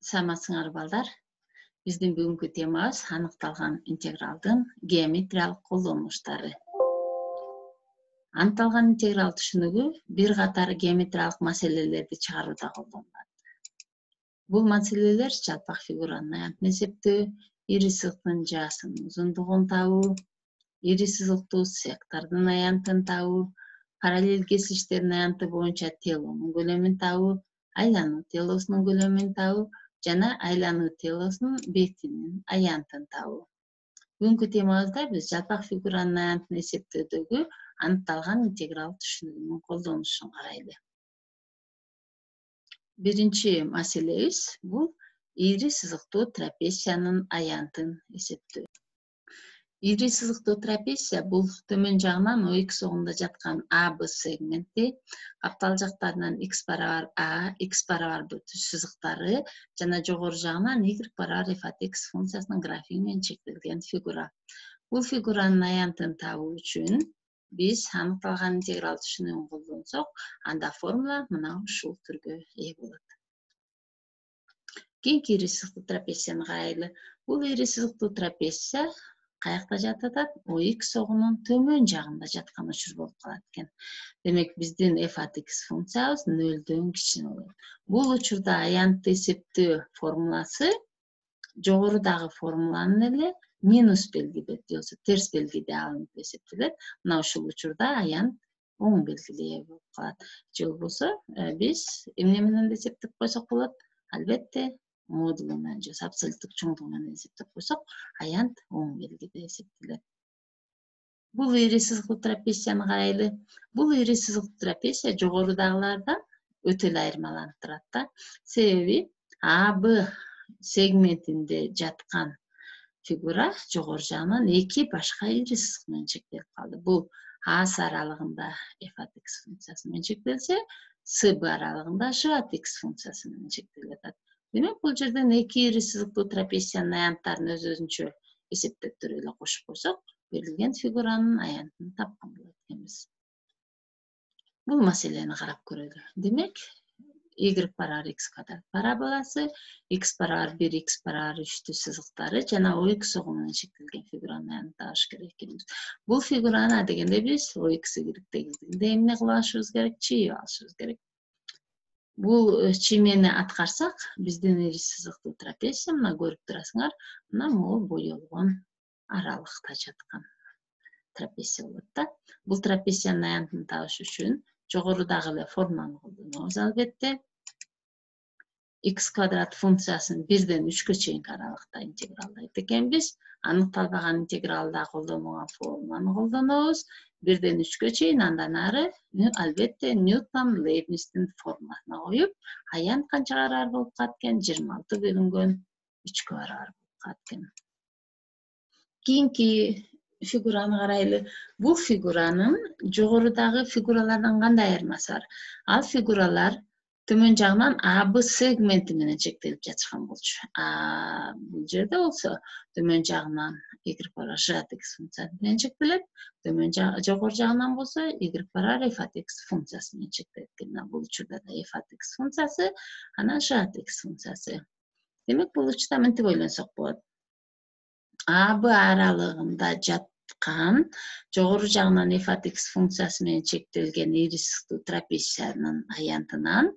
Саламатсыңар балдар. Биздин бүгүнкү темабыз аныкталган интегралдын геометриялык колдонуштары. Аныкталган интеграл түшүнүгү бир катар геометриялык маселелерди чыгарууда колдонулат. Бул маселелер жалпак фигуранын аянтын эсептөө, ири сызыктын жаасынын узундугун табуу, ири сызыктуу сектордун аянтын табуу, параллель кесилиштердин аянты боюнча телонун көлөмүн табуу, айлануу телосунун көлөмүн табуу жана айлануу телосунун бетинин аянтын табуу. Бүгүнкү темабызда биз жалпак фигуранын аянтын эсептөөдөгү аныкталган интеграл түшүнүгүнүн колдонушун карайлы. Биринчи маселебиз бул ири сызыктуу трапециянын аянтын эсептөө. Ири сызыктуу трапеция бул төмөн жагынан OX огунда жаткан AB сегменти, каптал жактарынан x барабар A, x барабар B сызыктары жана жогору жагынан y барабар f от x функциясынын графиги менен чектелген фигура. Бул фигуранын аянтын табуу үчүн биз аныкталган интеграл түшүнүгүн колдонсок, анда формула мына ушул түргө ээ болот. Кийинки ири сызыктуу трапецияны карайлы. Бул ири сызыктуу трапеция каякта жатат? OX огунун төмөн жагында жаткан учур болуп калат экен. Демек биздин f от x функциябыз 0-дөн кичине болот. Бул учурда аянтты эсептөө формуласы жогорудагы формуланын эле минус белгиде же болбосо терс белгиде алынып эсептелет. Мына ушул учурда аянт оң белгиге ээ болуп калат. Же болбосо биз эмне менен эсептеп койсок болот? Албетте модулу менен же абсолюттук чоңдугу менен эсептеп койсок, аянт оң белгиде эсептелет. Бул ири сызыктуу трапецияны карайлы. Бул ири сызыктуу трапеция жогорудагылардан өтө эле айырмаланып турат да. Себеби AB сегментинде жаткан фигура жогору жагынан эки башка ири сызык менен чектелип калды. Бул AS аралыгында f от x функциясы менен чектелсе, CB аралыгында g от x функциясы менен чектелип атат. Демек, бул жерден эки ири сызыктуу трапециянын аянттарын өз-өзүнчө эсептөптөргө эле кошуп койсок, берилген фигуранын аянтын тапкан болот экенбиз. Бул маселени карап көрөлү. Демек, y барабар x квадрат параболасы, x барабар 1, x барабар 3 сызыктары жана OX огу менен чектелген фигуранын аянтын табыш керек экенбиз. Бул фигураны дегенде биз OX, Y тегиздигинде эмне кылып алышыбыз керек? Чыйып алышыбыз керек. Бул чиймени аткарсак, биздин ири сызыктуу трапеция, мына көрүп турасыңар, мына могу боелгон аралыкта жаткан трапеция болот да. Бул трапециянын аянтын табыш үчүн жогорудагы эле формуланы колдонобуз албетте. X квадрат функциясын 1-ден 3-кө чейинки аралыкта интегралдайт экенбиз. Аныкталбаган интегралда колдонулган формуланы колдонобуз. 1-ден 3-кө чейин, андан ары албетте Ньютон Лейбнистин формуласына коюп, аянт канча барабар болуп калат экен? 26 бөлүнгөн 3-кө барабар болуп калат экен. Кийинки фигураны карайлы. Бул фигуранын жогорудагы фигуралардан кандай айырмасы бар? Ал фигуралар төмөн жагынан AB сегменти менен чектелип жатышкан болчу. Бул жерде болсо төмөн жагынан y барабар g от x функциясы менен чектелет, төмөн жогору жагынан болсо y барабар f от x функциясы менен чектелет экен. Бул учурда да f от x функциясы, анан g от x функциясы. Демек, бул учурда мынтип ойлонсок болот. AB аралыгында жаткан жогору жагынан f от x функциясы менен чектелген ири сызыктуу трапециянын аянтынан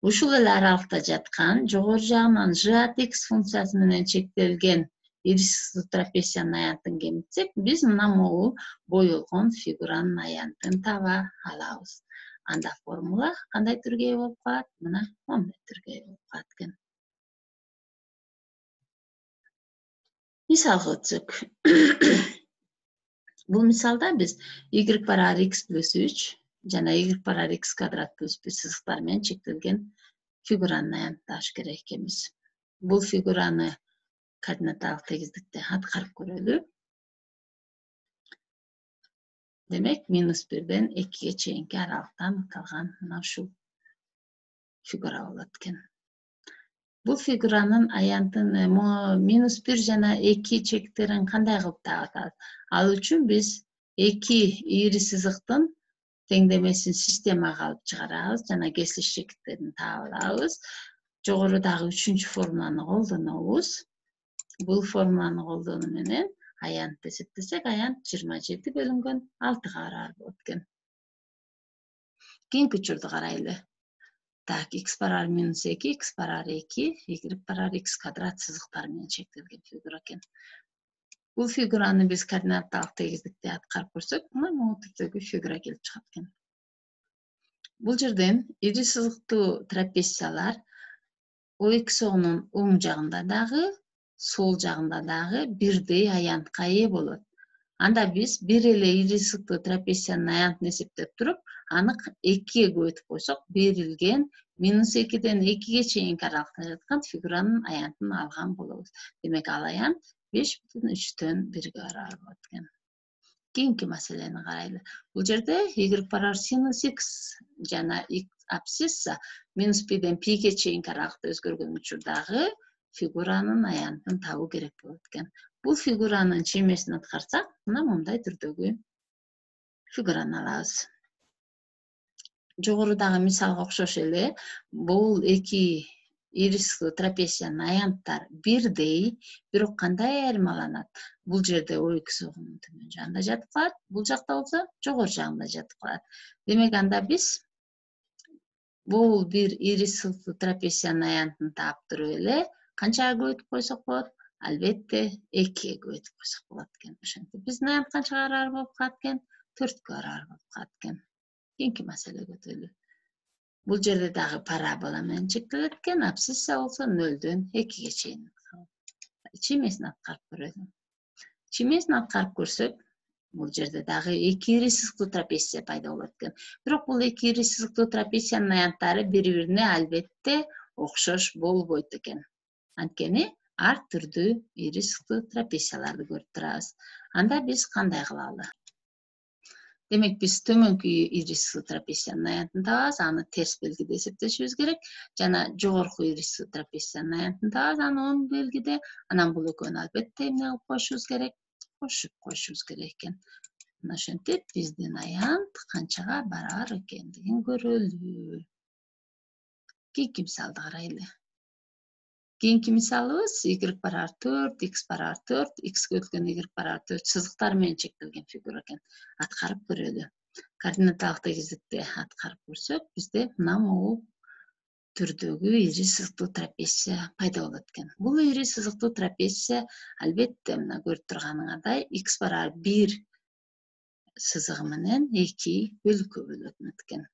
ушул эле аралыкта жаткан жогору жагынан g от x функциясы менен чектелген ири сызыктуу трапециянын аянтын кемитсек, биз мына могу боелгон фигуранын аянтын таба алабыз. Анда формула кандай түргө ээ болуп калат? Мына мондай түргө ээ болуп калат экен. Мисалга өтсөк. Бул мисалда биз y барабар x плюс 3 жана y барабар x квадрат плюс 1 сызыктар менен чектелген фигуранын аянтын табыш керек экенбиз. Бул фигураны координаталык тегиздикте аткарып көрөлү. Демек, -1-ден 2-ге чейинки аралыкта аныкталган мына ушул фигура болот экен. Бул фигуранын аянтын -1 жана 2 чектерин кандай кылып таап атабыз? Ал үчүн биз эки ири сызыктын теңдемесин системага алып чыгарабыз жана кесилиш чекиттерин таап алабыз. Жогорудагы 3-чү формуланы колдонобуз. Бул формуланы колдонуу менен аянтты эсептесек, аянт 27 бөлүнгөн 6-га бараар болот экен. Кийинки учурду карайлы. Так, x барар минус 2, x барар 2, y барар x квадрат сызыктар менен чектелген фигура экен. Бул фигураны биз координатталык тегиздикте аткарып көрсөк, мына могу түрдөгү фигура келип чыгат экен. Бул жерден ири сызыктуу трапециялар OX огунун оң жагында дагы, сол жагында дагы бирдей аянтка ээ болот. Анда биз бир эле ири сызыктуу трапециянын аянтын эсептеп туруп, аны 2-ге көбөйтүп койсок, берилген минус 2-ден 2-ге чейинки аралыкта жаткан фигуранын аянтын алган болобуз. Демек, ал аянт 5,3-төн 1-ге барар болот экен. Кийинки маселени карайлы. Бул жерде y барар синус x жана x абсцисса минус пиден пиге чейинки аралыкта өзгөргөн учурдагы фигуранын аянтын табуу керек болот экен. Бул фигуранын чиймесин аткарсак, мына мындай түрдөгү фигураны алабыз. Жогорудагы мисалга окшош эле, бул эки ири сызыктуу трапециянын аянттары бирдей, бирок кандай айырмаланат? Бул жерде OX огунун төмөн жагында жатып калат, бул жакта болсо жогору жагында жатып калат. Демек, анда биз бул бир ири сызыктуу трапециянын аянтын таап туруп эле канчага көбөйтүп койсок болот? Албетте 2-ге көбөйтүп койсок болот экен. Ошентип биздин аянт канчага барар болуп калат экен? 4-кө барар болуп калат экен. Кийинки маселеге өтөлү. Бул жерде дагы парабола менен чектелет экен, абсцисса болсо 0-дөн 2-ге чейин. Чиймесин аткарып көрөлү. Чиймесин аткарып көрсөк, бул жерде дагы эки ири сызыктуу трапеция пайда болот экен. Бирок бул эки ири сызыктуу трапециянын аянттары бири-бирине албетте окшош болбойт экен. Анткени ар түрдүү ири сызыктуу трапецияларды көрүп турабыз. Анда биз кандай кылалы? Демек, биз төмөнкү ири сызыктуу трапециянын аянтын табабыз, аны терс белгиде эсептешибиз керек. Жана жогорку ири сызыктуу трапециянын аянтын табабыз, аны оң белгиде. Анан бул экөөнү албетте эмне кылып коюшубуз керек? Кошуп коюшубуз керек экен. Мына ошентип биздин аянт канчага барар экендигин көрөлү. Кийинки мисалды карайлы. Кийинки мисалыбыз y барар 4, x барар 4, x көбөйткөн y барар 4 сызыктар менен чектелген фигура экен. Аткарып көрөлү. Координаталык тегиздикте аткарып көрсөк, бизде мына могу түрдөгү ири сызыктуу трапеция пайда болот экен. Бул ири сызыктуу трапеция албетте мына көрүп турганыңардай x барар 1 сызыгы менен 2 бөлүккө бөлүнөт экен.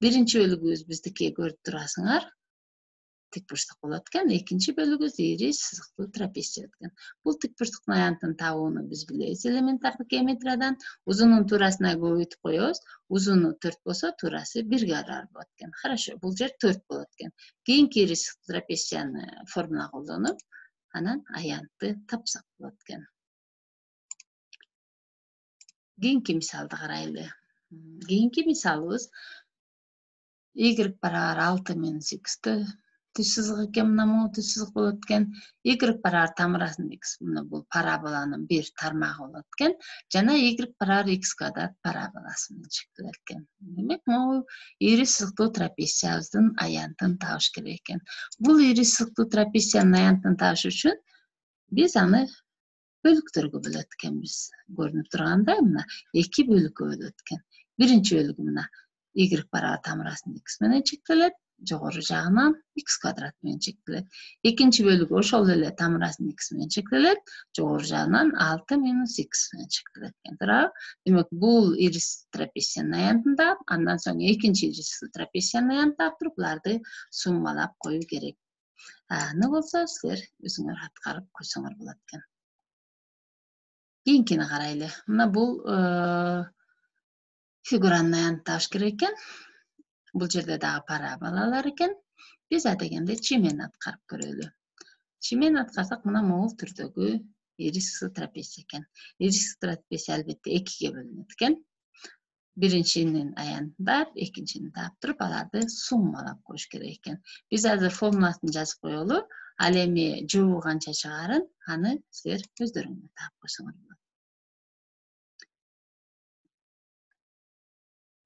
Биринчи бөлүгүбүз биздики көрүп турасыңар, тик бурчтук болот экен. Экинчи бөлүгүбүз ири сызыктуу трапеция экен. Бул тик бурчтуктун аянтын табууну биз билебиз элементардык геометриядан. Узунун туурасына көбөйтүп коебуз. Узуну 4 болсо, туурасы 1-ге барар болот экен. Хорошо, бул жер 4 болот экен. Кийинки ири сызыктуу трапецияны формула колдонуп, анан аянтты тапсак болот экен. Кийинки мисалды карайлы. Кийинки мисалыбыз y барар 6 минус x түз сызык экен, мына могу түз сызык болот экен. Y барар тамырасын x, мына бул параболанын бир тармагы болот экен. Жана y барар x квадрат параболасы менен чектелет экен. Демек, могу ири сызыктуу трапециябыздын аянтын табыш керек экен. Бул ири сызыктуу трапециянын аянтын табыш үчүн биз аны бөлүктөргө бөлөт экенбиз. Көрүнүп тургандай, мына 2 бөлүккө бөлөт экен. Биринчи бөлүгү мына y барар тамырасын x менен чектелет. Жогору жагынан x квадрат менен чектелет. Экинчи бөлүгү ошол эле тамырасын x менен чектелет. Жогору жагынан 6 минус x менен чектелет экен. Туурабы? Демек, бул ири трапециянын аянтын таап, андан соң экинчи ири трапециянын аянтын таап туруп, буларды суммалап коюу керек. Аны болсо силер өзүңөр аткарып койсоңор болот экен. Кийинкини карайлы. Мына бул фигуранын аянтын табыш керек экен. Бул жерде дагы параболалар экен. Биз адегенде чиймени аткарып көрөлү. Чиймени аткарсак, мына могу түрдөгү ири сызыктуу трапеция экен. Ири сызыктуу трапеция албетте 2-ге бөлүнөт экен. Биринчинин аянтын таап, экинчини таап туруп, аларды суммалап коюш керек экен. Биз азыр формуласын жазып коелу. Ал эми жобу канча чыгарын, аны силер өздөрүңөр таап койсоңор болот.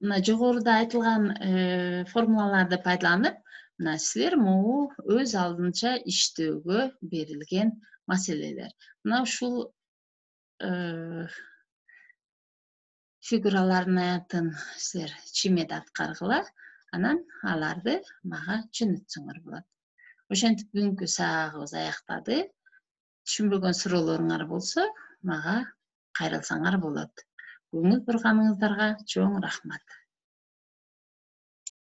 Мына жогоруда айтылган формулаларды пайдаланып, Мына силер могу өз алдынча иштөөгө берилген маселелер. Мына ушул фигуралардын аятын силер чимеде аткаргыла, анан аларды мага жөнөтсөңөр болот. Ошентип бүгүнкү сабагыбыз аяктады. Түшүнбөгөн суроолоруңар болсо, мага кайрылсаңар болот. Көңүл бурганыңыздарга чоң рахмат.